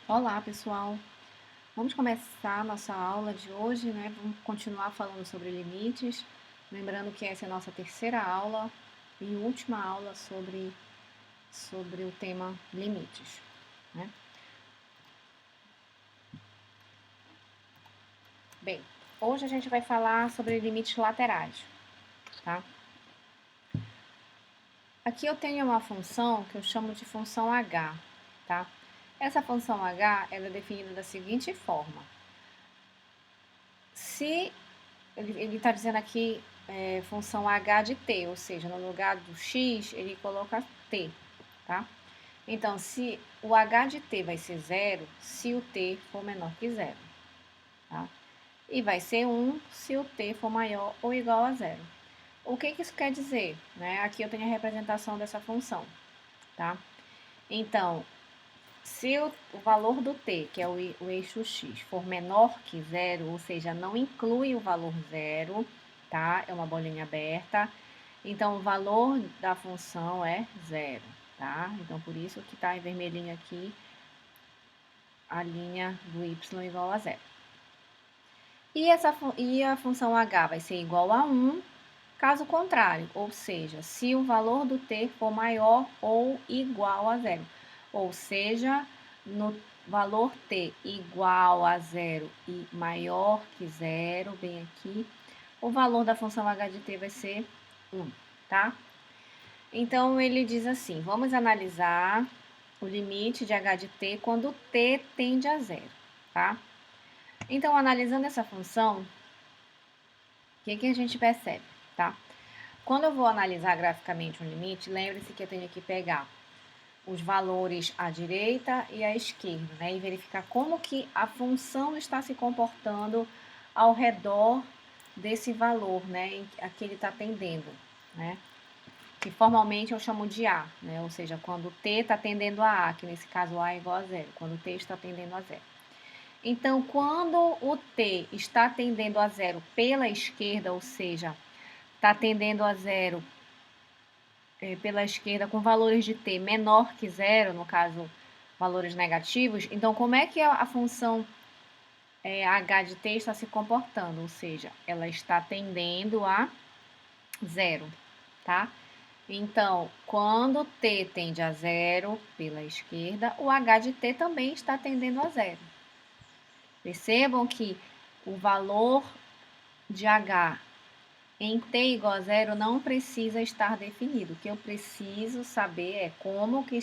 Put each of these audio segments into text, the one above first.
Olá, pessoal. Vamos começar a nossa aula de hoje, né? Vamos continuar falando sobre limites. Lembrando que essa é a nossa terceira aula e última aula sobre o tema limites, né? Bem, hoje a gente vai falar sobre limites laterais, tá? Aqui eu tenho uma função que eu chamo de função h, tá? Essa função h, ela é definida da seguinte forma. Se ele está dizendo aqui função h de t, ou seja, no lugar do x, ele coloca t, tá? Então, se o h de t vai ser zero se o t for menor que zero, tá? E vai ser 1 se o t for maior ou igual a zero. O que isso quer dizer? Né? Aqui eu tenho a representação dessa função, tá? Então, se o valor do t, que é o eixo x, for menor que zero, ou seja, não inclui o valor zero, tá? É uma bolinha aberta. Então, o valor da função é zero, tá? Então, por isso que tá em vermelhinho aqui a linha do y igual a zero. E a função h vai ser igual a 1, caso contrário, ou seja, se o valor do t for maior ou igual a zero. Ou seja, no valor t igual a zero e maior que zero, bem aqui, o valor da função h de t vai ser 1, tá? Então, ele diz assim, vamos analisar o limite de h de t quando t tende a zero, tá? Então, analisando essa função, o que a gente percebe, tá? Quando eu vou analisar graficamente um limite, lembre-se que eu tenho que pegar os valores à direita e à esquerda, né? E verificar como que a função está se comportando ao redor desse valor, né? A que ele está tendendo, né? Que formalmente eu chamo de A, né? Ou seja, quando t está tendendo a A, que nesse caso A é igual a zero, quando t está tendendo a zero. Então, quando o t está tendendo a zero pela esquerda, ou seja, está tendendo a zero pela esquerda com valores de t menor que zero, no caso, valores negativos, então como é que a função h de t está se comportando? Ou seja, ela está tendendo a zero, tá? Então, quando t tende a zero pela esquerda, o h de t também está tendendo a zero. Percebam que o valor de h em t igual a zero não precisa estar definido. O que eu preciso saber é como que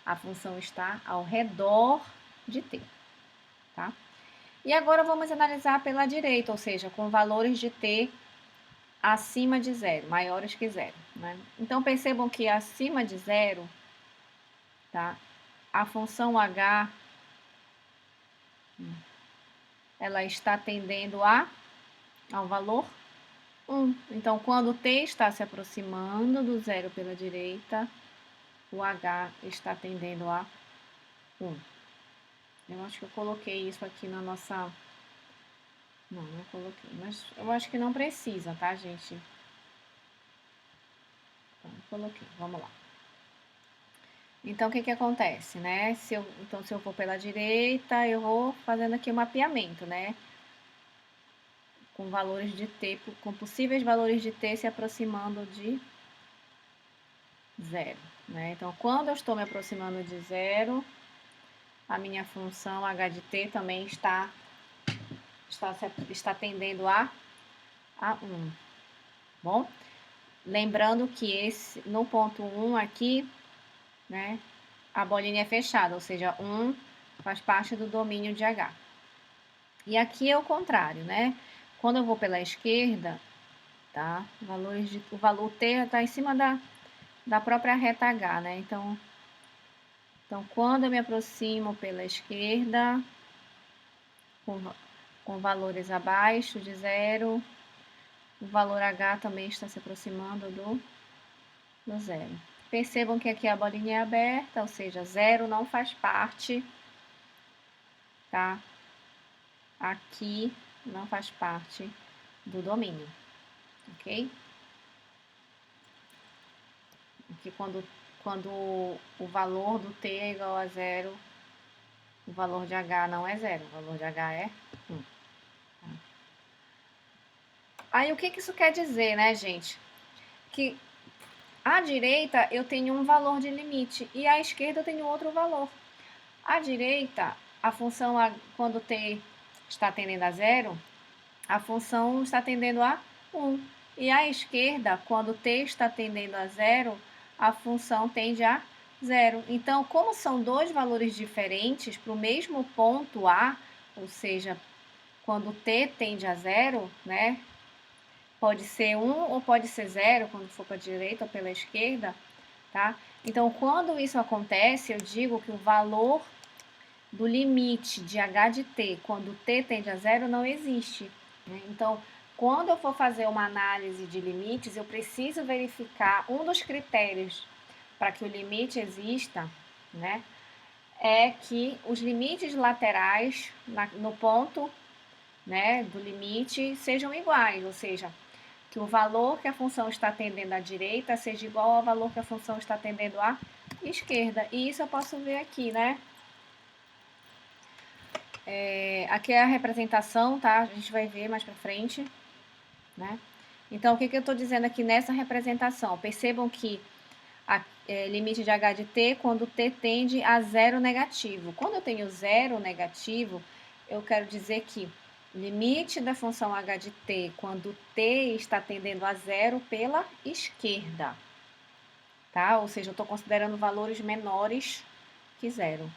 a função está ao redor de t, tá? E agora vamos analisar pela direita, ou seja, com valores de t acima de zero, maiores que zero, né? Então, percebam que acima de zero, tá? A função h, ela está tendendo ao valor 1. Então, quando t está se aproximando do zero pela direita, o h está tendendo a 1. Eu acho que eu coloquei isso aqui na nossa... Não coloquei, mas eu acho que não precisa, tá, gente? Então, coloquei, vamos lá. Então, o que acontece, né? Se eu for pela direita, eu vou fazendo aqui o mapeamento, né? Com valores de t, com possíveis valores de t se aproximando de zero, né? Então, quando eu estou me aproximando de zero, a minha função h de t também está tendendo a 1. Bom, lembrando que no ponto 1 aqui, né, a bolinha é fechada, ou seja, 1 faz parte do domínio de H. E aqui é o contrário, né? Quando eu vou pela esquerda, tá? O valor T está em cima da própria reta H, né? Então, quando eu me aproximo pela esquerda, com valores abaixo de zero, o valor H também está se aproximando do zero. Percebam que aqui a bolinha é aberta, ou seja, zero não faz parte, tá? Aqui não faz parte do domínio, ok? Aqui quando o valor do t é igual a zero, O valor de H não é 0, o valor de H é 1. Aí, o que isso quer dizer, né, gente? Que à direita eu tenho um valor de limite e à esquerda eu tenho outro valor. À direita, a função, quando t está tendendo a 0, a função está tendendo a 1. E à esquerda, quando t está tendendo a 0, a função tende a 0. Então, como são dois valores diferentes para o mesmo ponto A, ou seja, quando t tende a 0, né? Pode ser 1 ou pode ser 0, quando for para a direita ou pela esquerda, tá? Então, quando isso acontece, eu digo que o valor do limite de h de t, quando t tende a 0, não existe, né? Então, quando eu for fazer uma análise de limites, eu preciso verificar um dos critérios para que o limite exista, né? É que os limites laterais no ponto, né, do limite sejam iguais, ou seja, que o valor que a função está tendendo à direita seja igual ao valor que a função está tendendo à esquerda. E isso eu posso ver aqui, né? Aqui é a representação, tá? A gente vai ver mais pra frente, né? Então, o que eu estou dizendo aqui nessa representação? Percebam que limite de h de t quando t tende a 0 negativo. Quando eu tenho 0 negativo, eu quero dizer que limite da função h de t quando t está tendendo a 0 pela esquerda, tá? Ou seja, eu estou considerando valores menores que 0,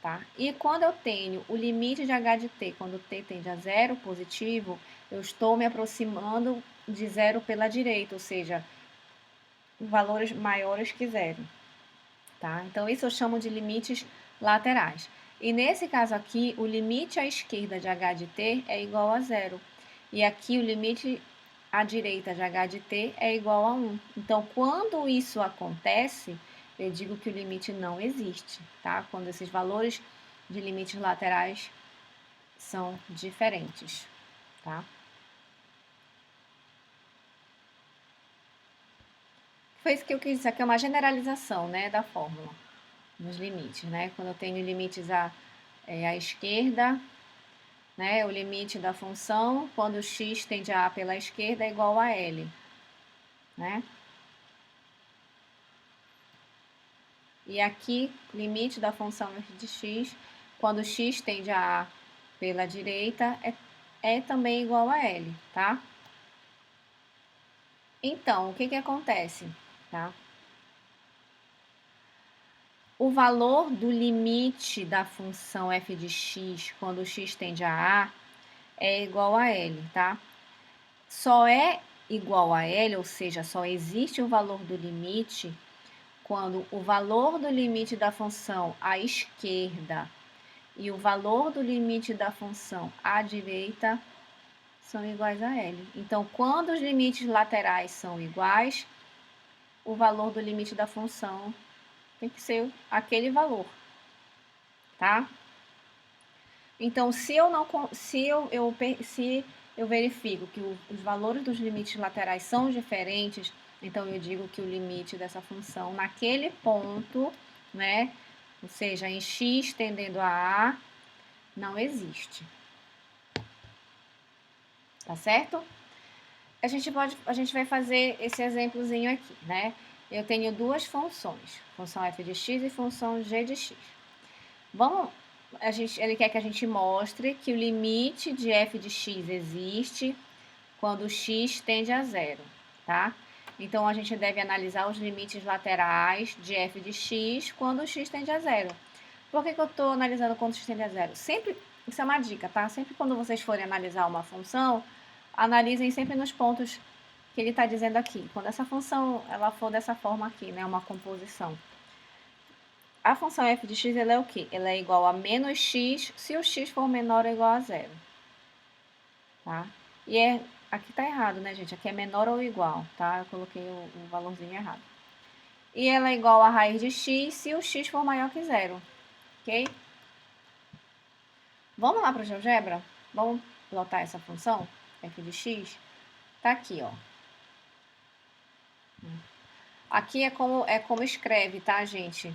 tá? E quando eu tenho o limite de h de t quando t tende a 0 positivo, eu estou me aproximando de 0 pela direita, ou seja, valores maiores que 0. Tá? Então, isso eu chamo de limites laterais. E nesse caso aqui, o limite à esquerda de h de t é igual a 0. E aqui o limite à direita de h de t é igual a 1. Então, quando isso acontece, eu digo que o limite não existe, tá? Quando esses valores de limites laterais são diferentes, tá? Foi isso que eu quis dizer, que é uma generalização, né, da fórmula, dos limites, né? Quando eu tenho limites à esquerda, né, o limite da função, quando x tende a pela esquerda, é igual a L, né? E aqui, limite da função f de x, quando x tende a pela direita, é também igual a L, tá? Então, o que acontece, tá? O valor do limite da função f de x, quando x tende a é igual a L, tá? Só é igual a L, ou seja, só existe o valor do limite quando o valor do limite da função à esquerda e o valor do limite da função à direita são iguais a L. Então, quando os limites laterais são iguais, o valor do limite da função tem que ser aquele valor, tá? Então, se eu verifico que os valores dos limites laterais são diferentes, então eu digo que o limite dessa função naquele ponto, né, ou seja, em x tendendo a A, não existe. Tá certo? A gente vai fazer esse exemplozinho aqui, né? Eu tenho duas funções, função f de x e função g de x. Ele quer que a gente mostre que o limite de f de x existe quando x tende a 0, tá? Então, a gente deve analisar os limites laterais de f de x quando x tende a 0. Por que eu estou analisando quando x tende a 0? Sempre, isso é uma dica, tá? Sempre quando vocês forem analisar uma função, analisem sempre nos pontos que ele está dizendo aqui. Quando essa função ela for dessa forma aqui, né? Uma composição. A função f de x ela é o quê? Ela é igual a menos x se o x for menor ou igual a 0. Tá? E aqui tá errado, né, gente? Aqui é menor ou igual, tá? Eu coloquei o valorzinho errado. E ela é igual a raiz de x se o x for maior que 0, ok? Vamos lá para o GeoGebra? Vamos plotar essa função, f de x? Tá aqui, ó. Aqui é como escreve, tá, gente?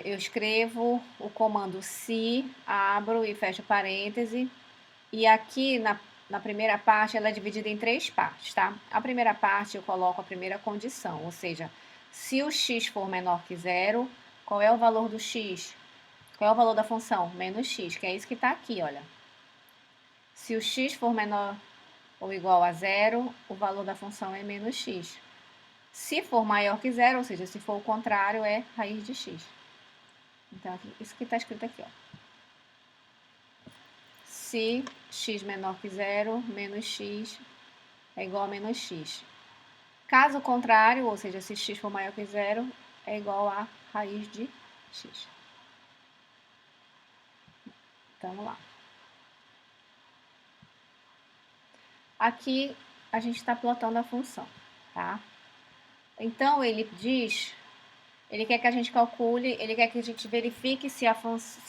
eu escrevo o comando se, abro e fecho parêntese, e aqui na primeira parte ela é dividida em 3 partes, tá? A primeira parte eu coloco a primeira condição, ou seja, se o x for menor que zero, qual é o valor do x? Qual é o valor da função? Menos x, que é isso que está aqui, olha. Se o x for menor ou igual a zero, o valor da função é menos x. Se for maior que zero, ou seja, se for o contrário, é raiz de x. Então, isso que está escrito aqui, ó. Se x menor que zero, menos x é igual a menos x. Caso contrário, ou seja, se x for maior que zero, é igual a raiz de x. Então, vamos lá. Aqui, a gente está plotando a função, tá? Então, ele diz, ele quer que a gente calcule, ele quer que a gente verifique se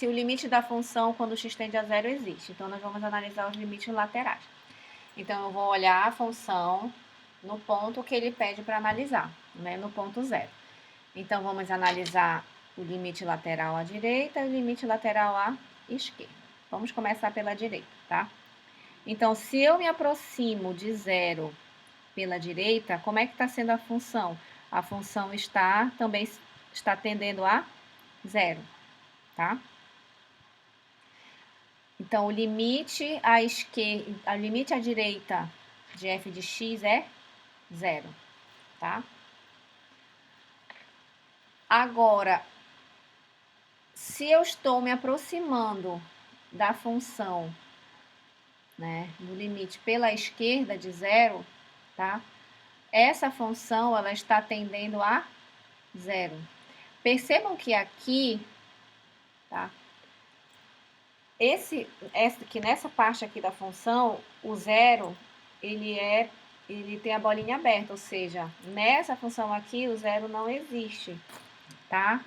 o limite da função quando x tende a zero existe. Então, nós vamos analisar os limites laterais. Então, eu vou olhar a função no ponto que ele pede para analisar, né? No ponto zero. Então, vamos analisar o limite lateral à direita e o limite lateral à esquerda. Vamos começar pela direita, tá? Então, se eu me aproximo de zero pela direita, como é que está sendo a função? A função também está tendendo a zero, tá? Então, o limite à esquerda, o limite à direita de f de x é zero, tá? Agora, se eu estou me aproximando da função, né, do limite pela esquerda de zero, tá? Essa função, ela está tendendo a zero. Percebam que aqui, tá? Que nessa parte aqui da função, o zero, ele tem a bolinha aberta, ou seja, nessa função aqui, o zero não existe, tá?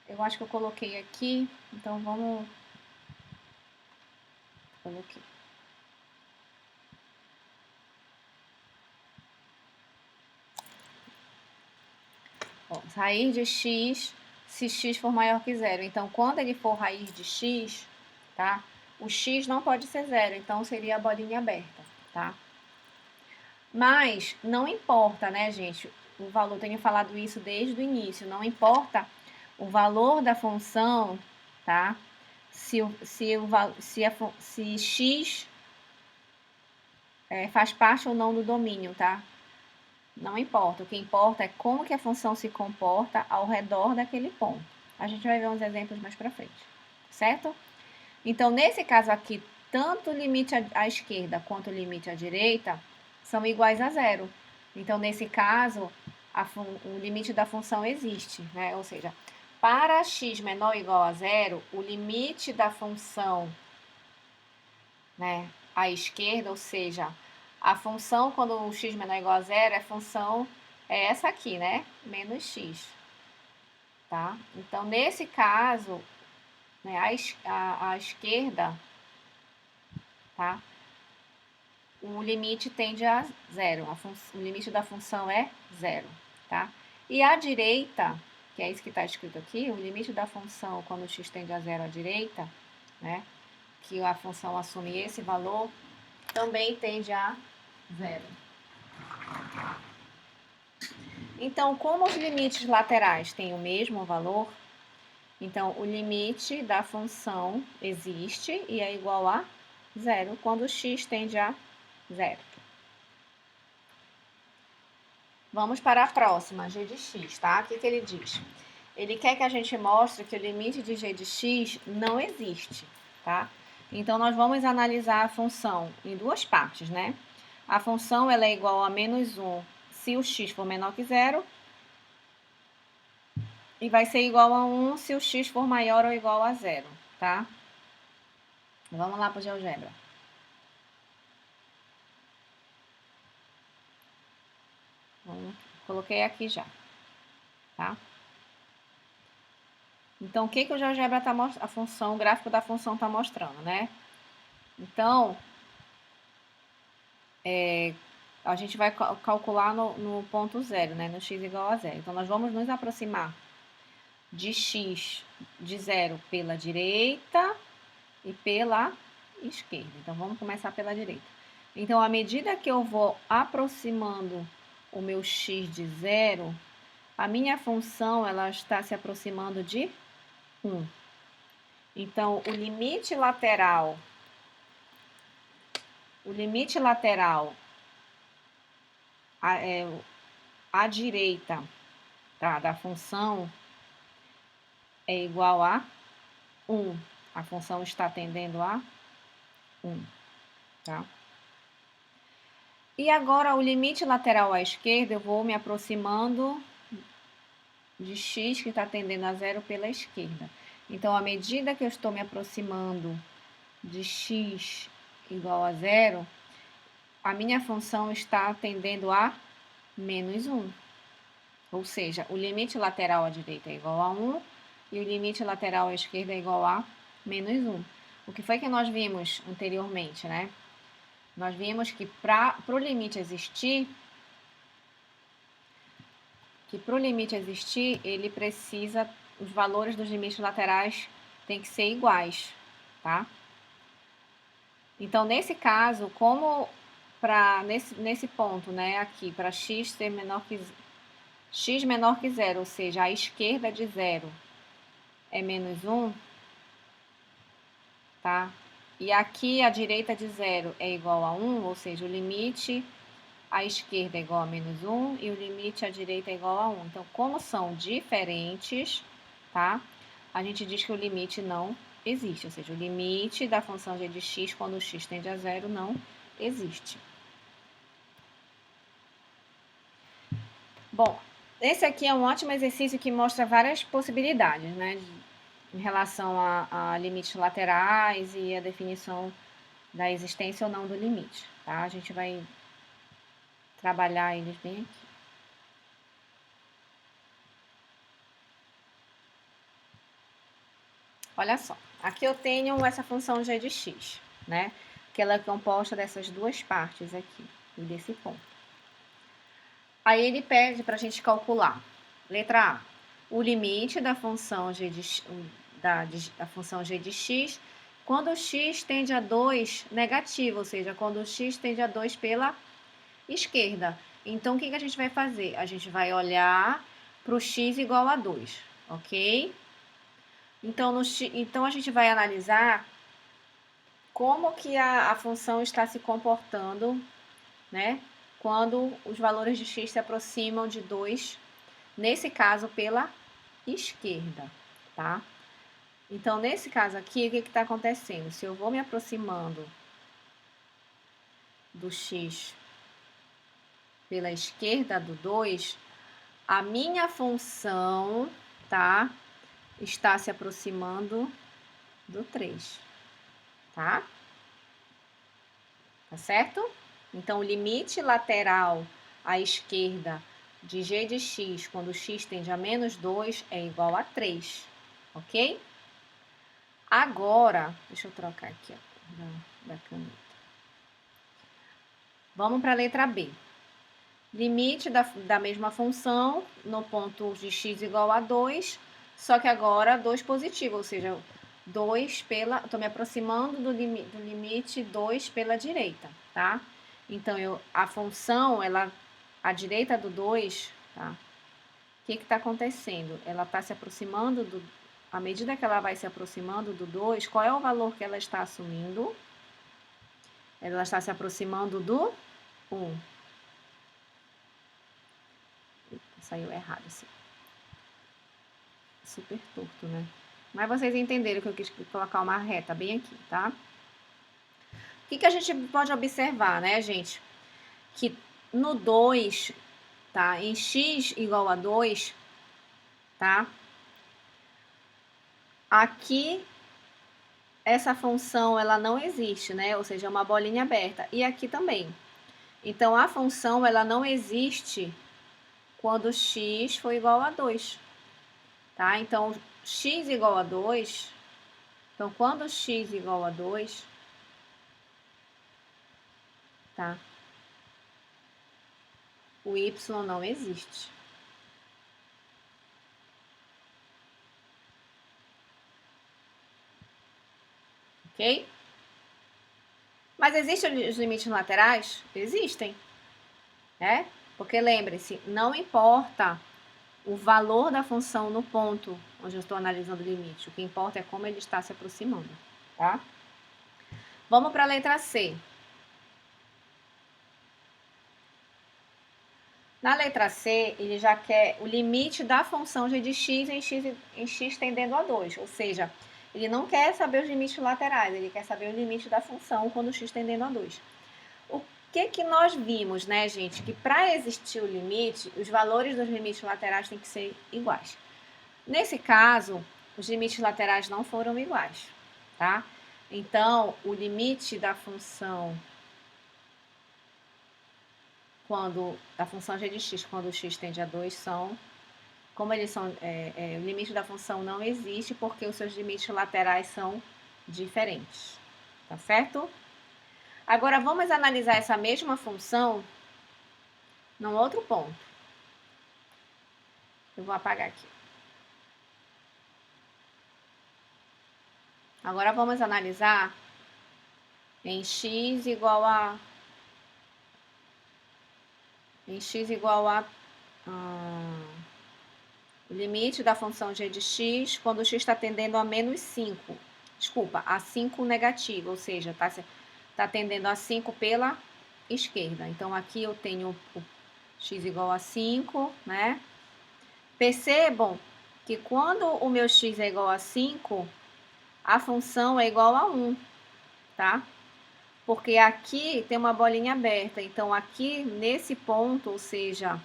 Eu acho que eu coloquei aqui, então vamos... Coloquei. Ó, raiz de x, se x for maior que zero. Então, quando ele for raiz de x, tá? O x não pode ser zero, então seria a bolinha aberta, tá? Mas não importa, né, gente? O valor, tenho falado isso desde o início, não importa o valor da função, tá? Se x faz parte ou não do domínio, tá? Não importa, o que importa é como que a função se comporta ao redor daquele ponto. A gente vai ver uns exemplos mais para frente, certo? Então, nesse caso aqui, tanto o limite à esquerda quanto o limite à direita são iguais a zero. Então, nesse caso, o limite da função existe, né? Ou seja, para x menor ou igual a zero, o limite da função, né, à esquerda, ou seja, a função quando o x menor ou igual a zero, é essa aqui, né? Menos x, tá? Então, nesse caso, né, à esquerda, tá? O limite tende a zero, o limite da função é zero, tá? E à direita, que é isso que está escrito aqui, o limite da função quando x tende a zero à direita, né? Que a função assume esse valor, também tende a zero. Então, como os limites laterais têm o mesmo valor, então o limite da função existe e é igual a zero quando x tende a zero. Vamos para a próxima, g de x, tá? O que ele diz? Ele quer que a gente mostre que o limite de g de x não existe, tá? Então, nós vamos analisar a função em duas partes, né? A função ela é igual a menos 1 se o x for menor que zero e vai ser igual a 1 se o x for maior ou igual a zero, tá? Vamos lá para o GeoGebra. Coloquei aqui já, tá? Então, o que o GeoGebra está mostrando? A função, o gráfico da função está mostrando, né? Então, A gente vai calcular no ponto zero, né? No x igual a zero. Então, nós vamos nos aproximar de x de zero pela direita e pela esquerda. Então, vamos começar pela direita. Então, à medida que eu vou aproximando o meu x de zero, a minha função ela está se aproximando de 1. Então, o limite lateral à direita, tá, da função é igual a 1. A função está tendendo a 1, tá? E agora, o limite lateral à esquerda, eu vou me aproximando de x que está tendendo a zero pela esquerda. Então, à medida que eu estou me aproximando de x igual a zero, a minha função está tendendo a menos 1. Ou seja, o limite lateral à direita é igual a 1 e o limite lateral à esquerda é igual a menos 1. O que foi que nós vimos anteriormente, né? Nós vimos que para o limite existir, ele precisa, os valores dos limites laterais têm que ser iguais, tá? Então, nesse caso, como nesse ponto, né, aqui, para x ser menor que zero, ou seja, a esquerda de zero é menos 1, tá? E aqui a direita de zero é igual a 1, ou seja, o limite à esquerda é igual a menos 1 e o limite à direita é igual a 1. Então, como são diferentes, tá? A gente diz que o limite não existe, ou seja, o limite da função g de x quando o x tende a zero não existe. Bom, esse aqui é um ótimo exercício que mostra várias possibilidades, né? Em relação a limites laterais e a definição da existência ou não do limite, tá? A gente vai trabalhar eles bem aqui. Olha só, aqui eu tenho essa função g de x, né? Que ela é composta dessas duas partes aqui e desse ponto. Aí ele pede para a gente calcular. Letra A, o limite da função g de x quando o x tende a 2 negativo, ou seja, quando o x tende a 2 pela esquerda. Então, o que a gente vai fazer? A gente vai olhar para o x igual a 2, ok? Então, a gente vai analisar como que a função está se comportando, né? Quando os valores de x se aproximam de 2, nesse caso, pela esquerda, tá? Então, nesse caso aqui, o que está acontecendo? Se eu vou me aproximando do x pela esquerda do 2, a minha função, tá? Está se aproximando do 3, tá? Tá certo? Então, o limite lateral à esquerda de g de x, quando x tende a menos 2, é igual a 3, ok? Agora, deixa eu trocar aqui a cor da caneta. Vamos para a letra B. Limite da mesma função no ponto de x igual a 2, só que agora 2 positivo, ou seja, 2 pela... Estou me aproximando do limite 2 pela direita, tá? Então, a função, à direita do 2, tá? O que está acontecendo? Ela está se aproximando à medida que ela vai se aproximando do 2, qual é o valor que ela está assumindo? Ela está se aproximando do 1. Saiu errado assim. Super torto, né? Mas vocês entenderam que eu quis colocar uma reta bem aqui, tá? O que a gente pode observar, né, gente? Que no 2, tá? Em x igual a 2, tá? Aqui, essa função, ela não existe, né? Ou seja, é uma bolinha aberta. E aqui também. Então, a função, ela não existe quando x for igual a 2, tá? Então, x igual a 2, então, quando x igual a 2, tá? o y não existe. Ok? Mas existem os limites laterais? Existem, né? Porque lembre-se, não importa o valor da função no ponto onde eu estou analisando o limite. O que importa é como ele está se aproximando, tá? Vamos para a letra C. Na letra C, ele já quer o limite da função g de x em x tendendo a 2. Ou seja, ele não quer saber os limites laterais, ele quer saber o limite da função quando x tendendo a 2. O que nós vimos, né, gente? Que para existir o limite, os valores dos limites laterais têm que ser iguais. Nesse caso, os limites laterais não foram iguais, tá? Então, o limite da função da função g de x quando x tende a 2 são, como eles são, o limite da função não existe porque os seus limites laterais são diferentes, tá certo? Agora, vamos analisar essa mesma função num outro ponto. Eu vou apagar aqui. Agora, vamos analisar em x igual a o limite da função g de x quando x está tendendo a menos 5. Desculpa, a 5 negativo, ou seja, tá tendendo a 5 pela esquerda. Então, aqui eu tenho o x igual a 5, né? Percebam que quando o meu x é igual a 5, a função é igual a 1, tá? Porque aqui tem uma bolinha aberta. Então, aqui nesse ponto, ou seja,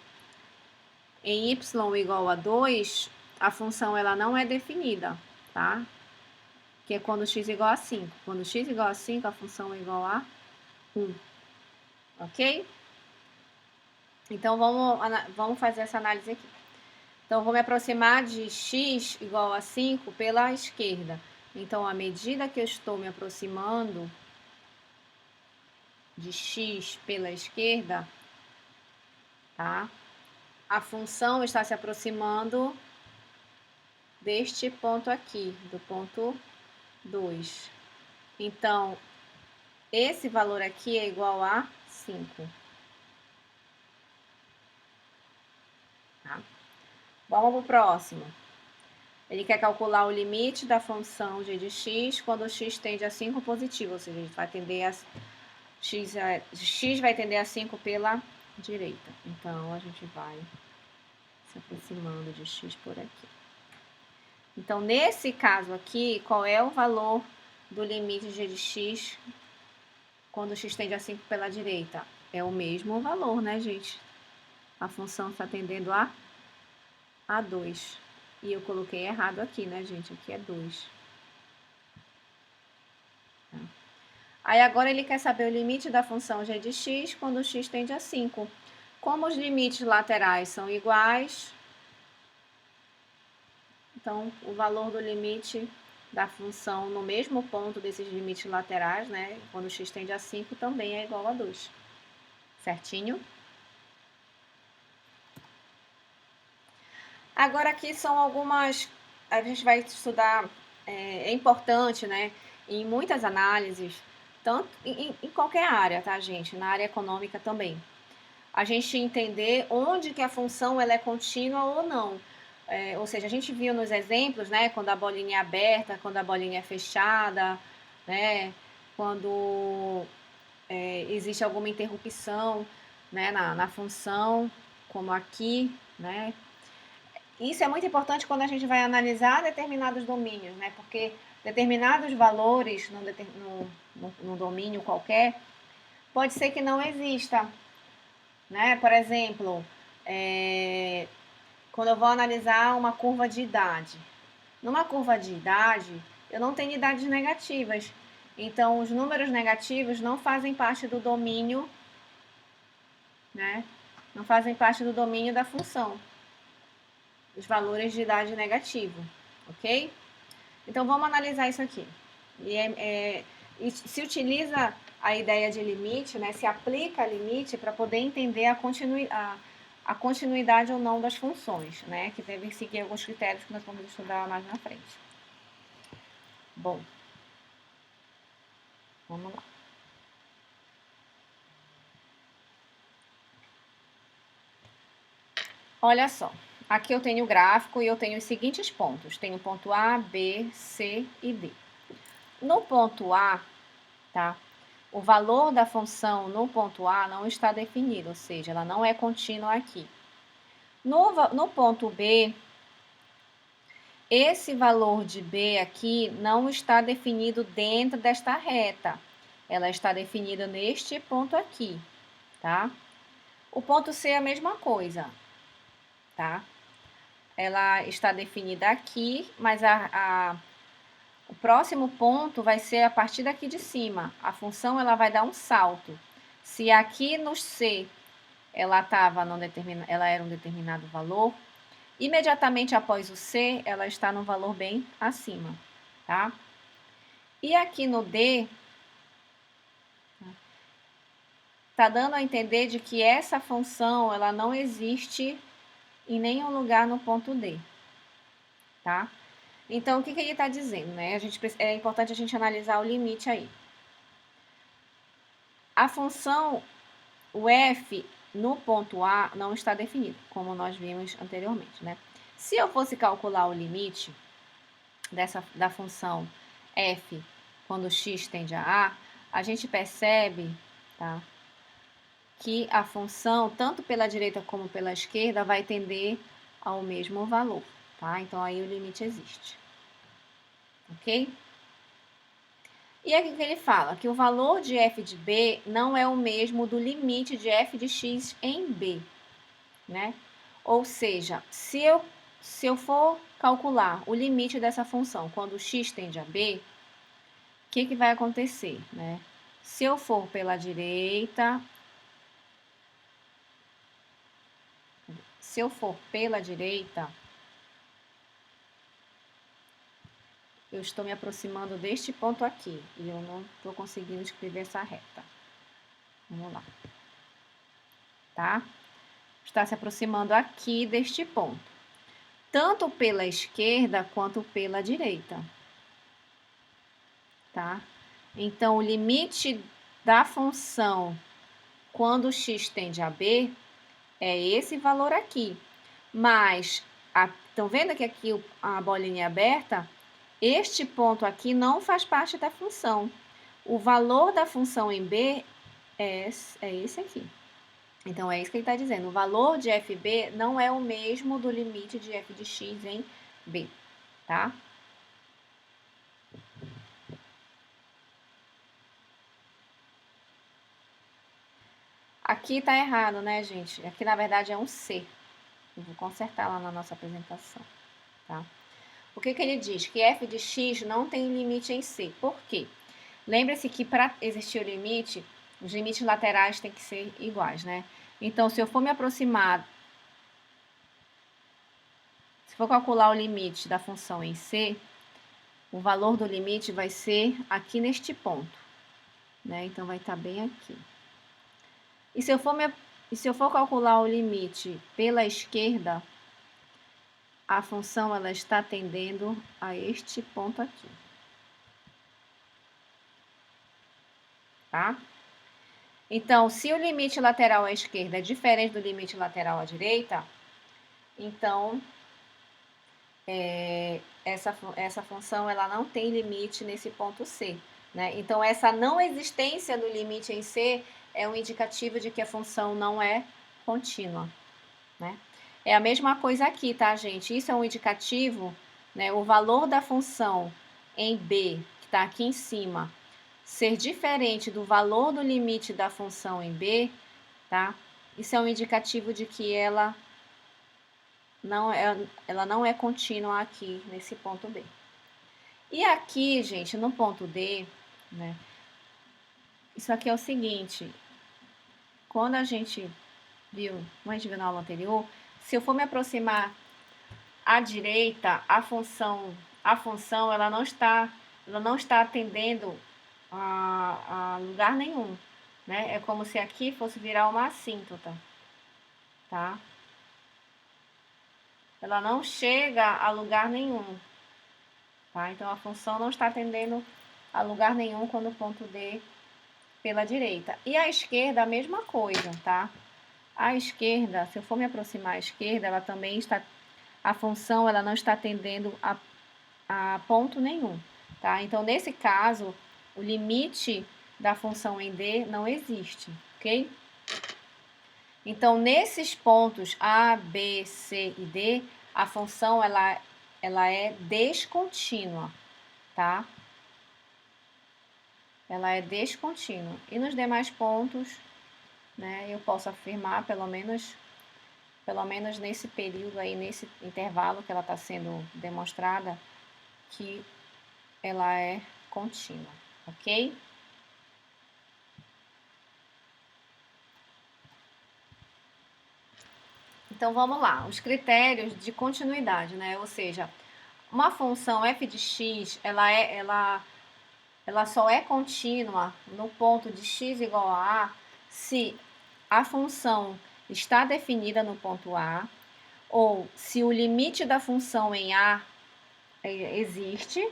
em y igual a 2, a função ela não é definida, tá? Que é quando x igual a 5. Quando x igual a 5, a função é igual a 1. Ok? Então, vamos fazer essa análise aqui. Então, vou me aproximar de x igual a 5 pela esquerda. Então, à medida que eu estou me aproximando de x pela esquerda, tá? A função está se aproximando deste ponto aqui, do ponto 2. Então, esse valor aqui é igual a 5. Tá? Vamos para o próximo. Ele quer calcular o limite da função g de x quando o x tende a 5 positivo, ou seja, a gente vai tender a x vai tender a 5 pela direita. Então, a gente vai se aproximando de x por aqui. Então, nesse caso aqui, qual é o valor do limite g de x quando x tende a 5 pela direita? É o mesmo valor, né, gente? A função está tendendo a 2. E eu coloquei errado aqui, né, gente? Aqui é 2. Tá? Aí agora ele quer saber o limite da função g de x quando x tende a 5. Como os limites laterais são iguais, então o valor do limite da função no mesmo ponto desses limites laterais, né, quando x tende a 5, também é igual a 2. Certinho? Agora aqui são algumas, a gente vai estudar, é importante, né, em muitas análises, tanto em qualquer área, tá, gente? Na área econômica também. A gente entender onde que a função ela é contínua ou não. Ou seja, a gente viu nos exemplos, né, quando a bolinha é aberta, quando a bolinha é fechada, né, quando existe alguma interrupção, né, na função, como aqui, né. Isso é muito importante quando a gente vai analisar determinados domínios, né, porque determinados valores no domínio qualquer, pode ser que não exista, né, por exemplo, quando eu vou analisar uma curva de idade. Numa curva de idade, eu não tenho idades negativas. Então, os números negativos não fazem parte do domínio, né? Não fazem parte do domínio da função. Os valores de idade negativo, ok? Então, vamos analisar isso aqui. E se utiliza a ideia de limite, né? Se aplica a limite para poder entender a continuidade ou não das funções, né? Que devem seguir alguns critérios que nós vamos estudar mais na frente. Bom, vamos lá. Olha só, aqui eu tenho o gráfico e eu tenho os seguintes pontos. Tenho ponto A, B, C e D. No ponto A, tá? O valor da função no ponto A não está definido, ou seja, ela não é contínua aqui. No ponto B, esse valor de B aqui não está definido dentro desta reta. Ela está definida neste ponto aqui, tá? O ponto C é a mesma coisa, tá? Ela está definida aqui, mas o próximo ponto vai ser a partir daqui de cima. A função ela vai dar um salto. Se aqui no C ela era um determinado valor, imediatamente após o C, ela está no valor bem acima, tá? E aqui no D, tá dando a entender de que essa função, ela não existe em nenhum lugar no ponto D, tá? Então, o que ele está dizendo, né? É importante a gente analisar o limite aí. A função, o f no ponto A não está definido, como nós vimos anteriormente, né? Se eu fosse calcular o limite da função f quando x tende a gente percebe, tá, que a função, tanto pela direita como pela esquerda, vai tender ao mesmo valor, tá? Então, aí o limite existe, ok? E aqui que ele fala que o valor de f de b não é o mesmo do limite de f de x em b, né? Ou seja, se eu for calcular o limite dessa função quando x tende a b, o que vai acontecer, né? Se eu for pela direita, eu estou me aproximando deste ponto aqui e eu não estou conseguindo escrever essa reta. Vamos lá. Tá? Está se aproximando aqui deste ponto, tanto pela esquerda quanto pela direita. Tá? Então, o limite da função quando x tende a b é esse valor aqui. Mas, estão vendo que aqui a bolinha é aberta? Este ponto aqui não faz parte da função. O valor da função em b é esse aqui. Então, é isso que ele está dizendo. O valor de fb não é o mesmo do limite de f de x em b, tá? Aqui está errado, né, gente? Aqui, na verdade, é um C. Eu vou consertar lá na nossa apresentação, tá? O que ele diz? Que f de x não tem limite em C. Por quê? Lembre-se que para existir o limite, os limites laterais têm que ser iguais, né? Então, se eu for me aproximar, se for calcular o limite da função em C, o valor do limite vai ser aqui neste ponto, né? Então, vai estar bem aqui. E se eu for calcular o limite pela esquerda, a função ela está tendendo a este ponto aqui. Tá? Então, se o limite lateral à esquerda é diferente do limite lateral à direita, então essa função ela não tem limite nesse ponto C, né? Então, essa não existência do limite em C é um indicativo de que a função não é contínua, né? É a mesma coisa aqui, tá, gente? Isso é um indicativo, né? O valor da função em B, que está aqui em cima, ser diferente do valor do limite da função em B, tá? Isso é um indicativo de que ela não é contínua aqui nesse ponto B. E aqui, gente, no ponto D, né? Isso aqui é o seguinte, quando a gente viu na aula anterior, se eu for me aproximar à direita, a função ela não está atendendo a lugar nenhum, né? É como se aqui fosse virar uma assíntota, tá? Ela não chega a lugar nenhum, tá? Então a função não está atendendo a lugar nenhum quando o ponto D pela direita. E a esquerda a mesma coisa, tá? A esquerda, se eu for me aproximar à esquerda, ela também está, a função ela não está atendendo a ponto nenhum, tá? Então nesse caso, o limite da função em D não existe, ok? Então nesses pontos A, B, C e D, a função ela é descontínua, tá? Ela é descontínua. E nos demais pontos, né, eu posso afirmar, pelo menos nesse período aí, nesse intervalo que ela está sendo demonstrada, que ela é contínua, ok? Então vamos lá, os critérios de continuidade, né? Ou seja, uma função f de x, ela só é contínua no ponto de x igual a A se a função está definida no ponto A, ou se o limite da função em A existe,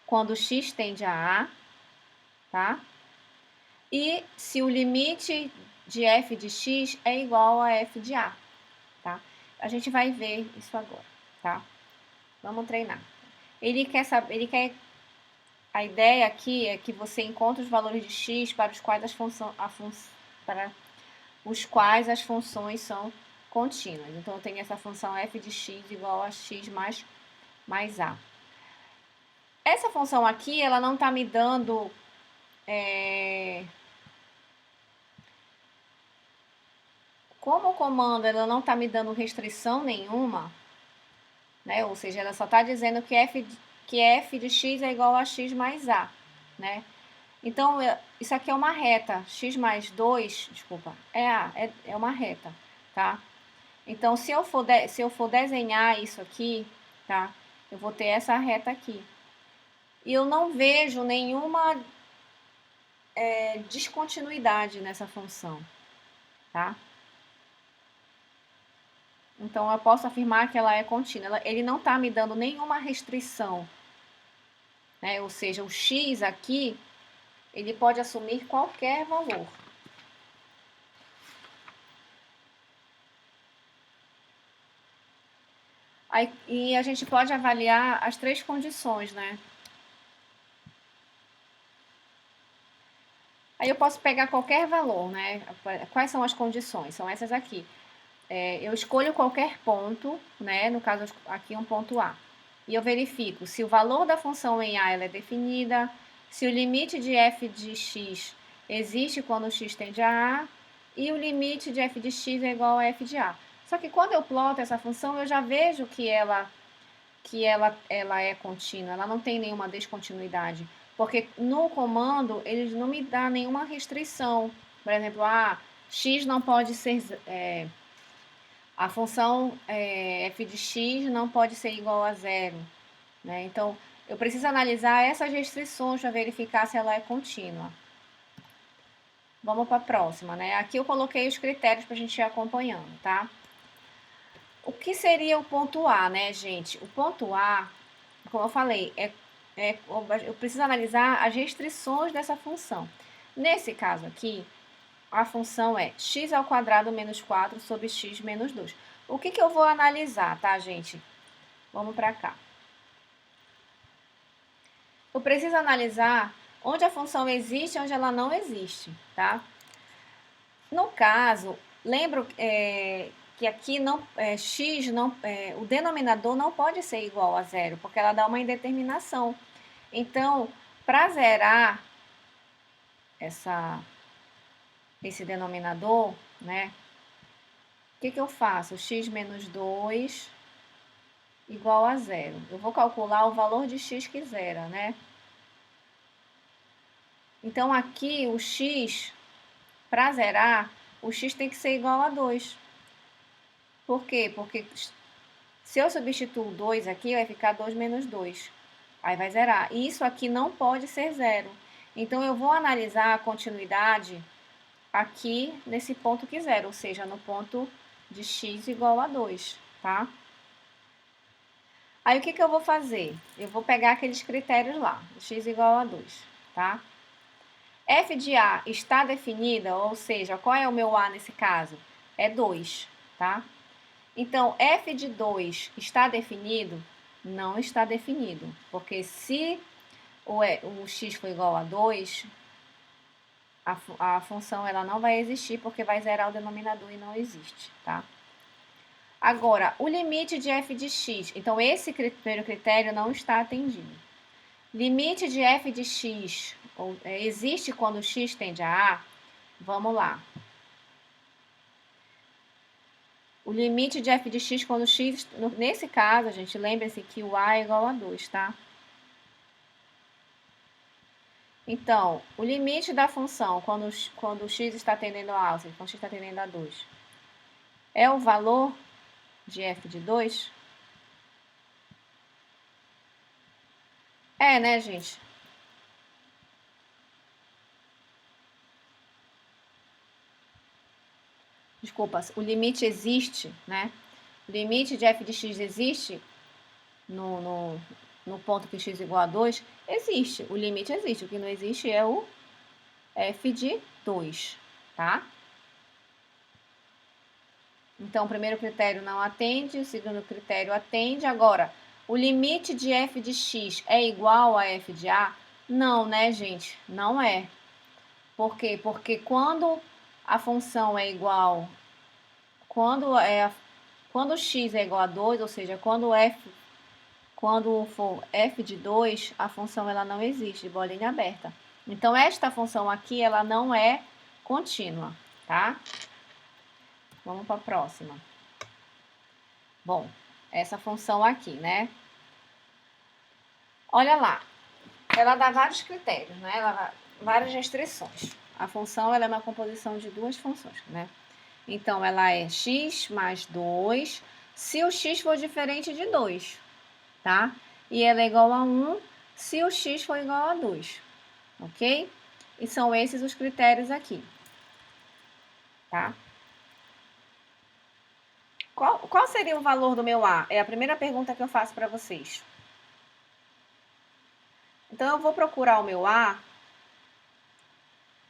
quando x tende a A, tá? E se o limite de f de x é igual a f de A, tá? A gente vai ver isso agora, tá? Vamos treinar. Ele quer saber, a ideia aqui é que você encontre os valores de x para os quais as funções são contínuas. Então eu tenho essa função f de x igual a x mais a. Essa função aqui, ela não está me dando como o comando ela não está me dando restrição nenhuma, né? Ou seja, ela só está dizendo que f de x é igual a x mais a, né? Então, isso aqui é uma reta, x mais 2, desculpa, é uma reta, tá? Então, se eu for desenhar isso aqui, tá? Eu vou ter essa reta aqui. E eu não vejo nenhuma descontinuidade nessa função, tá? Então, eu posso afirmar que ela é contínua. Ele não está me dando nenhuma restrição, né? Ou seja, o x aqui, ele pode assumir qualquer valor. Aí, e a gente pode avaliar as três condições, né? Aí eu posso pegar qualquer valor, né? Quais são as condições? São essas aqui. Eu escolho qualquer ponto, né? No caso aqui um ponto A. E eu verifico se o valor da função em A ela é definida, se o limite de f de x existe quando x tende a A, e o limite de f de x é igual a f de A. Só que quando eu ploto essa função, eu já vejo que ela é contínua, ela não tem nenhuma descontinuidade. Porque no comando, ele não me dá nenhuma restrição. Por exemplo, x não pode ser... a função f de x não pode ser igual a zero. Né? Então, eu preciso analisar essas restrições para verificar se ela é contínua. Vamos para a próxima, né? Aqui eu coloquei os critérios para a gente ir acompanhando, tá? O que seria o ponto A, né, gente? O ponto A, como eu falei, eu preciso analisar as restrições dessa função. Nesse caso aqui, a função é x ao quadrado menos 4 sobre x menos 2. O que eu vou analisar, tá, gente? Vamos para cá. Eu preciso analisar onde a função existe e onde ela não existe, tá? No caso, lembro que aqui x não, o denominador não pode ser igual a zero, porque ela dá uma indeterminação. Então, para zerar esse denominador, né? O que eu faço? X menos 2 igual a zero. Eu vou calcular o valor de x que zera, né? Então, aqui o x, para zerar, o x tem que ser igual a 2. Por quê? Porque se eu substituo 2 aqui, vai ficar 2 menos 2. Aí vai zerar. E isso aqui não pode ser zero. Então, eu vou analisar a continuidade aqui nesse ponto que zero, ou seja, no ponto de x igual a 2, tá? Aí, o que eu vou fazer? Eu vou pegar aqueles critérios lá, x igual a 2, tá? F de A está definida, ou seja, qual é o meu A nesse caso? É 2, tá? Então, F de 2 está definido? Não está definido, porque se o x for igual a 2, a função ela não vai existir, porque vai zerar o denominador e não existe, tá? Agora, o limite de f de x, então esse primeiro critério não está atendido. Limite de f de x existe quando x tende a A? Vamos lá. O limite de f de x quando x, nesse caso, gente, lembre-se que o A é igual a 2, tá? Então, o limite da função quando x está tendendo a A, ou seja, quando x está tendendo a 2, é o valor de f de 2? É, né, gente? Desculpa, o limite existe, né? O limite de f de x existe no ponto que x igual a 2? Existe, o limite existe. O que não existe é o f de 2, tá? Então, o primeiro critério não atende, o segundo critério atende. Agora, o limite de f de x é igual a f de a? Não, né, gente? Não é. Por quê? Porque quando a função é igual, quando x é igual a 2, ou seja, quando for f de 2, a função ela não existe, bolinha aberta. Então, esta função aqui, ela não é contínua, tá? Vamos para a próxima. Bom, essa função aqui, né? Olha lá, ela dá vários critérios, né? Ela dá várias restrições. A função ela é uma composição de duas funções, né? Então, ela é x mais 2, se o x for diferente de 2, tá? E ela é igual a 1 se o x for igual a 2, ok? E são esses os critérios aqui, tá? Qual seria o valor do meu A? É a primeira pergunta que eu faço para vocês. Então, eu vou procurar o meu A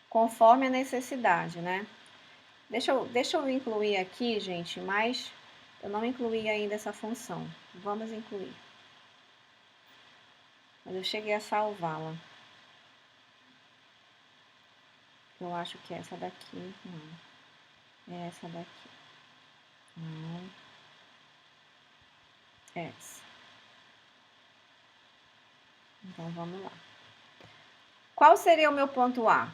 conforme a necessidade, né? Deixa eu incluir aqui, gente, mas eu não incluí ainda essa função. Vamos incluir. Mas eu cheguei a salvá-la. Eu acho que é essa daqui. Não. É essa daqui. Não. Essa. Então, vamos lá. Qual seria o meu ponto A?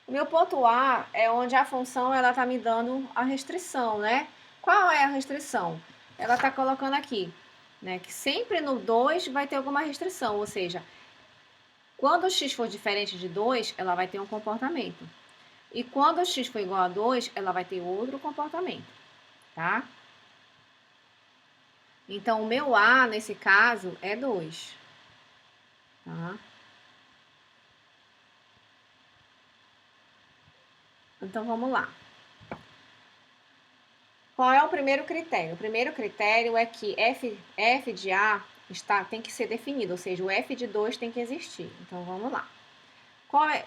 O meu ponto A é onde a função ela está me dando a restrição, né? Qual é a restrição? Ela está colocando aqui, né? Que sempre no 2 vai ter alguma restrição, ou seja, quando o x for diferente de 2, ela vai ter um comportamento. E quando o x for igual a 2, ela vai ter outro comportamento, tá? Então, o meu A, nesse caso, é 2, tá? Então, vamos lá. Qual é o primeiro critério? O primeiro critério é que f de A tem que ser definido, ou seja, o f de 2 tem que existir. Então, vamos lá. Qual é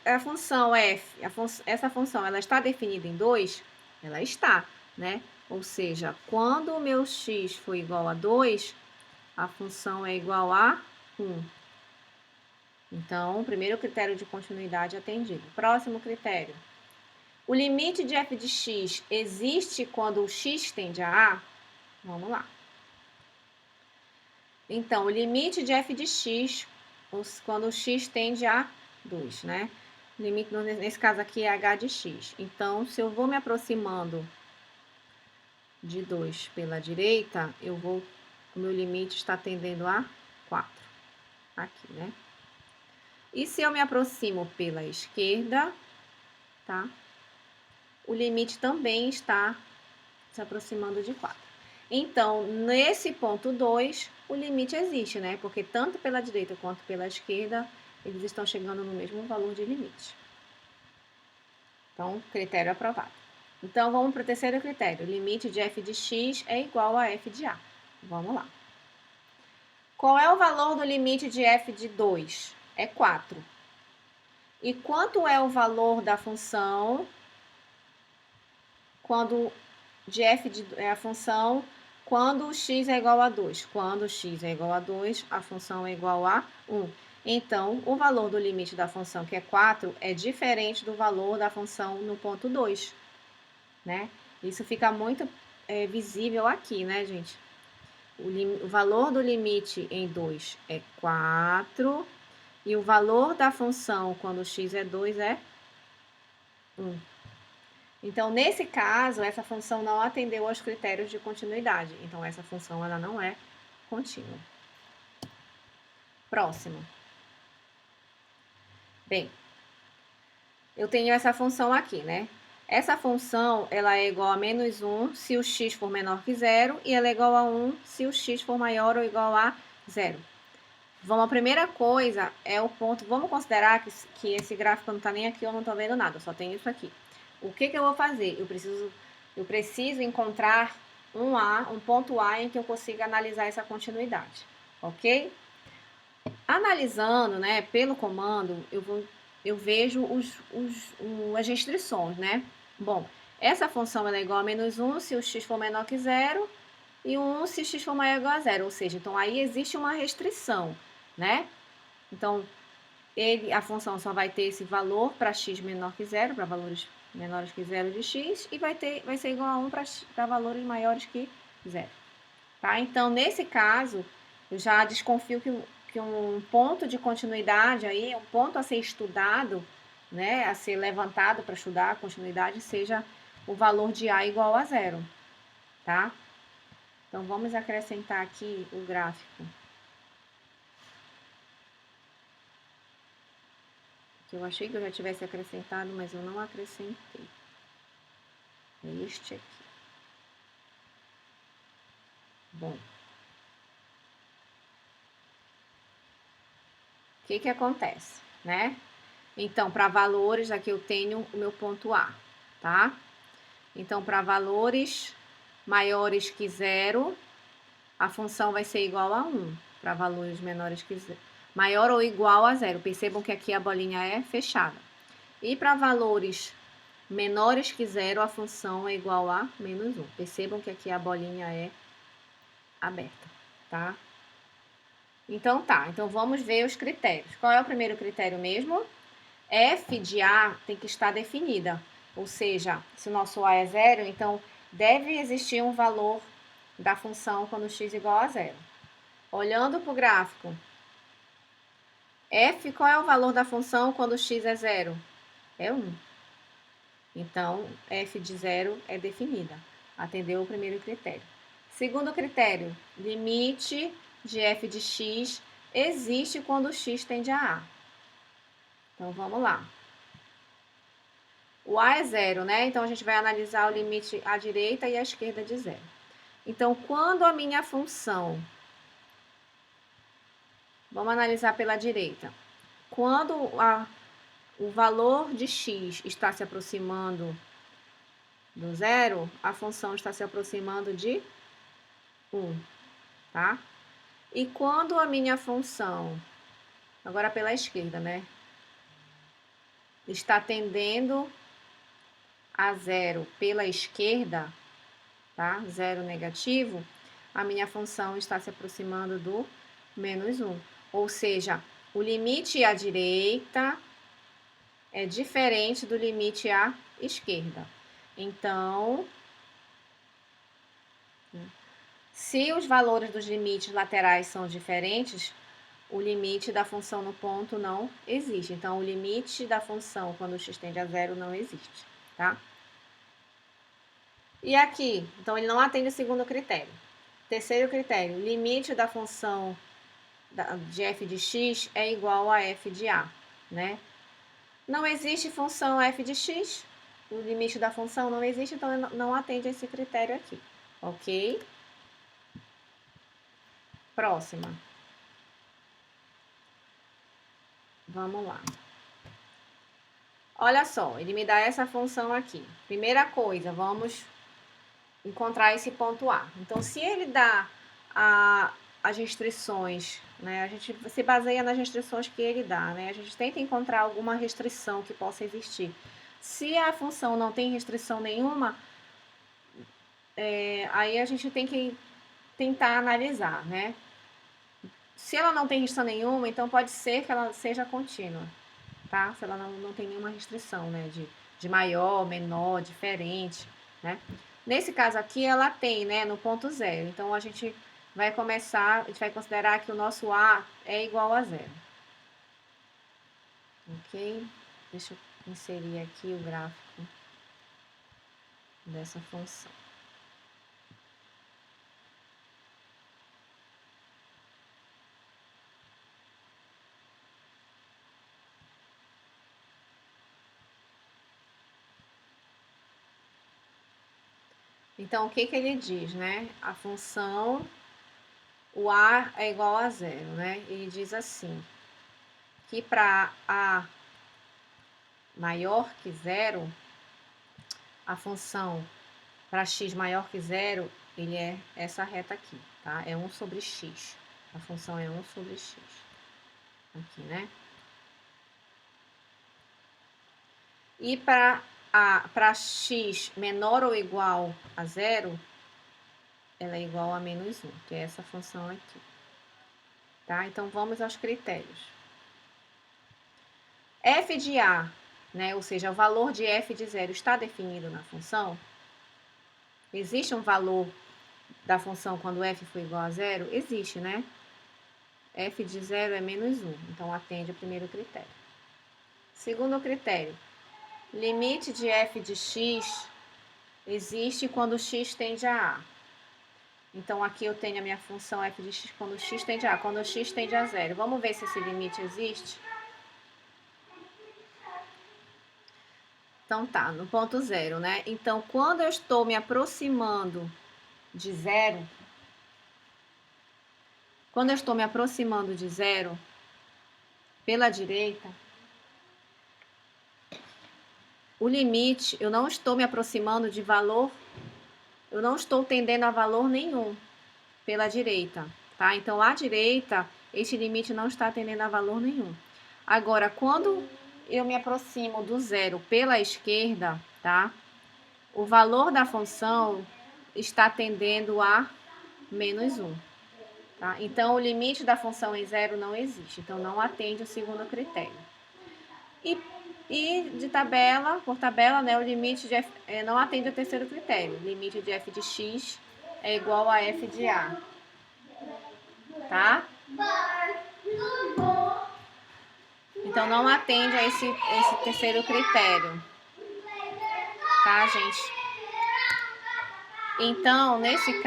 a função f? Essa função ela está definida em 2? Ela está, né? Ou seja, quando o meu x for igual a 2, a função é igual a 1. Então, o primeiro critério de continuidade atendido. Próximo critério. O limite de f de x existe quando o x tende a A? Vamos lá. Então, o limite de f de x, quando o x tende a 2, né? O limite, nesse caso aqui, é h de x. Então, se eu vou me aproximando de 2 pela direita, o meu limite está tendendo a 4. Aqui, né? E se eu me aproximo pela esquerda, tá? O limite também está se aproximando de 4. Então, nesse ponto 2, o limite existe, né? Porque tanto pela direita quanto pela esquerda, eles estão chegando no mesmo valor de limite. Então, critério aprovado. Então, vamos para o terceiro critério. Limite de f de x é igual a f de a. Vamos lá. Qual é o valor do limite de f de 2? É 4. E quanto é o valor da função quando de f é a função quando x é igual a 2? Quando x é igual a 2, a função é igual a 1. Então, o valor do limite da função, que é 4, é diferente do valor da função no ponto 2, né? Isso fica muito visível aqui, né, gente? O valor do limite em 2 é 4, e o valor da função quando x é 2 é 1. Então, nesse caso, essa função não atendeu aos critérios de continuidade. Então, essa função ela não é contínua. Próximo. Bem, eu tenho essa função aqui, né? Essa função ela é igual a menos 1 se o x for menor que 0 e ela é igual a 1 se o x for maior ou igual a 0. Vamos, a primeira coisa é o ponto. Vamos considerar que esse gráfico não está nem aqui, eu não estou vendo nada, só tem isso aqui. O que eu vou fazer? Eu preciso encontrar um ponto A em que eu consiga analisar essa continuidade, ok? Analisando, né, pelo comando, eu vejo as restrições, né? Bom, essa função ela é igual a menos 1 se o x for menor que 0 e 1 se o x for maior ou igual a 0, ou seja, então aí existe uma restrição, né? Então, a função só vai ter esse valor para x menor que 0, para valores menores que 0 de x, e vai ser igual a 1 para valores maiores que 0. Tá? Então, nesse caso, eu já desconfio que um ponto de continuidade aí, um ponto a ser estudado, né, a ser levantado para estudar a continuidade, seja o valor de a igual a 0, tá? Então, vamos acrescentar aqui o gráfico. Que eu achei que eu já tivesse acrescentado, mas eu não acrescentei. É este aqui. Bom. O que acontece, né? Então, para valores, aqui eu tenho o meu ponto A, tá? Então, para valores maiores que 0, a função vai ser igual a 1. Para valores menores que 0, maior ou igual a 0. Percebam que aqui a bolinha é fechada. E para valores menores que 0, a função é igual a menos 1. Percebam que aqui a bolinha é aberta, tá? Então tá, então vamos ver os critérios. Qual é o primeiro critério mesmo? F de A tem que estar definida, ou seja, se o nosso A é 0, então deve existir um valor da função quando x é igual a 0. Olhando para o gráfico, F, qual é o valor da função quando x é 0? É 1. Então, F de 0 é definida. Atendeu o primeiro critério. Segundo critério, limite de f de x existe quando x tende a A. Então, vamos lá. O A é 0, né? Então, a gente vai analisar o limite à direita e à esquerda de 0. Então, quando a minha função... Vamos analisar pela direita. Quando o valor de x está se aproximando do 0, a função está se aproximando de 1, tá? E quando a minha função, agora pela esquerda, né? Está tendendo a 0 pela esquerda, tá? 0 negativo, a minha função está se aproximando do menos 1. Ou seja, o limite à direita é diferente do limite à esquerda. Então, se os valores dos limites laterais são diferentes, o limite da função no ponto não existe. Então, o limite da função quando x tende a 0 não existe, tá? E aqui, então ele não atende o segundo critério. Terceiro critério, limite da função de f de x é igual a f de a, né? Não existe função f de x, o limite da função não existe, então não atende a esse critério aqui, ok? Próxima. Vamos lá. Olha só, ele me dá essa função aqui. Primeira coisa, vamos encontrar esse ponto A. Então, se ele dá as restrições, né? A gente se baseia nas restrições que ele dá, né? A gente tenta encontrar alguma restrição que possa existir. Se a função não tem restrição nenhuma, aí a gente tem que tentar analisar, né? Se ela não tem restrição nenhuma, então pode ser que ela seja contínua, tá? Se ela não tem nenhuma restrição, né? De maior, menor, diferente, né? Nesse caso aqui, ela tem, né? No ponto zero. Então, a gente vai considerar que o nosso A é igual a zero. Ok? Deixa eu inserir aqui o gráfico dessa função. Então, o que ele diz, né? A função, o A é igual a zero, né? Ele diz assim, que para A maior que zero, a função para x maior que zero, ele é essa reta aqui, tá? É 1 sobre x. A função é 1 sobre x. Aqui, né? E para x menor ou igual a zero, ela é igual a menos 1, que é essa função aqui. Tá? Então, vamos aos critérios. F de A, né? Ou seja, o valor de f de zero está definido na função? Existe um valor da função quando f for igual a zero? Existe, né? F de zero é menos 1, então atende o primeiro critério. Segundo critério, limite de f de x existe quando x tende a A. Então, aqui eu tenho a minha função f de x quando x tende a A, quando x tende a zero. Vamos ver se esse limite existe? Então, tá, no ponto zero, né? Então, quando eu estou me aproximando de zero, pela direita, o limite, eu não estou me aproximando de valor, eu não estou tendendo a valor nenhum pela direita, tá? Então, à direita, esse limite não está tendendo a valor nenhum. Agora, quando eu me aproximo do zero pela esquerda, tá? O valor da função está tendendo a menos 1. Tá? Então, o limite da função em zero não existe. Então, não atende o segundo critério. E de tabela, por tabela, né, o limite de f, não atende o terceiro critério. O limite de f de x é igual a f de A. Tá? Então, não atende a esse terceiro critério. Tá, gente? Então, nesse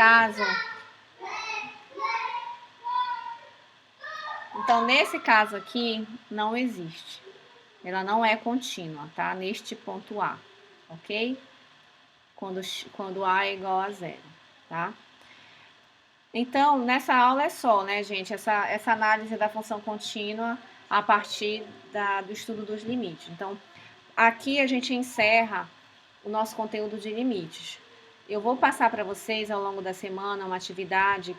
caso aqui, não existe. Ela não é contínua, tá? Neste ponto A, ok? Quando A é igual a zero, tá? Então, nessa aula é só, né, gente? Essa análise da função contínua a partir do estudo dos limites. Então, aqui a gente encerra o nosso conteúdo de limites. Eu vou passar para vocês ao longo da semana uma atividade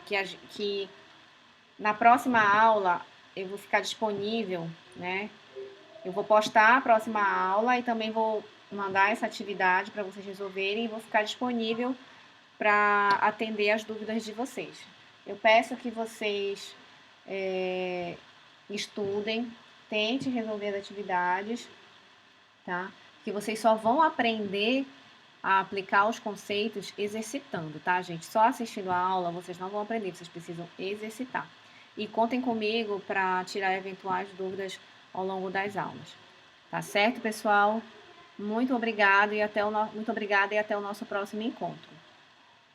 que na próxima aula eu vou ficar disponível, né? Eu vou postar a próxima aula e também vou mandar essa atividade para vocês resolverem e vou ficar disponível para atender as dúvidas de vocês. Eu peço que vocês estudem, tentem resolver as atividades, tá? Que vocês só vão aprender a aplicar os conceitos exercitando, tá, gente? Só assistindo a aula vocês não vão aprender, vocês precisam exercitar. E contem comigo para tirar eventuais dúvidas ao longo das aulas. Tá certo, pessoal? Muito obrigada e até o nosso próximo encontro.